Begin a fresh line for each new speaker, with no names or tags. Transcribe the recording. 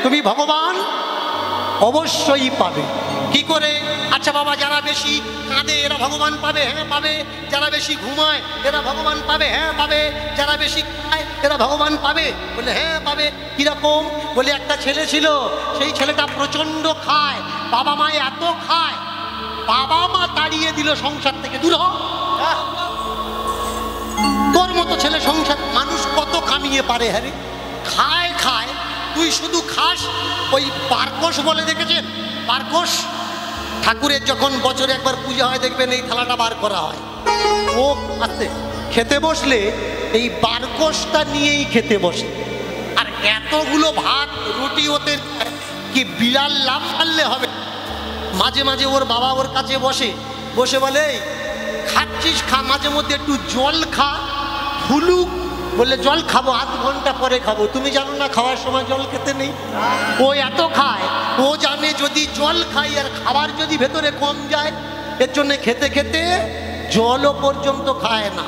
তুমি ভগবান অবশ্যই পাবে। কি করে? আচ্ছা বাবা, যারা বেশি কাঁদে এরা ভগবান পাবে? হ্যাঁ পাবে। যারা বেশি ঘুমায় এরা ভগবান পাবে? হ্যাঁ পাবে। যারা বেশি খায় এরা ভগবান পাবে? বলে হ্যাঁ পাবে। কিরকম? বলে একটা ছেলে ছিল, সেই ছেলেটা প্রচণ্ড খায়, বাবা মা এত খায়, বাবা মা তাড়িয়ে দিল সংসার থেকে, দূর হ। তোর মতো ছেলে সংসার, মানুষ কত কামিয়ে পারে? হ্যাঁ রে, খায় খায়, তুই শুধু খাস। ওই পারকোষ বলে দেখেছেন? পারকোষ ঠাকুরের যখন বছরে একবার পূজা হয় দেখবেন এই থালাটা বার করা হয়, ও আস্তে খেতে বসলে এই বারকোষটা নিয়েই খেতে বসে। আর এতগুলো ভাত রুটি ওতে কি বিড়াল লাভ মারলে হবে? মাঝে মাঝে ওর বাবা ওর কাছে বসে, বসে বলে খাচ্ছিস খা, মাঝে মধ্যে একটু জল খা, ফুলুক। বললে জল খাবো, আধ ঘন্টা পরে খাবো। তুমি জানো না খাওয়ার সময় জল খেতে নেই? ও এত খায়, ও জানে যদি জল খাই আর খাবার যদি ভেতরে কম যায়, এর জন্য খেতে খেতে জলও পর্যন্ত খায় না।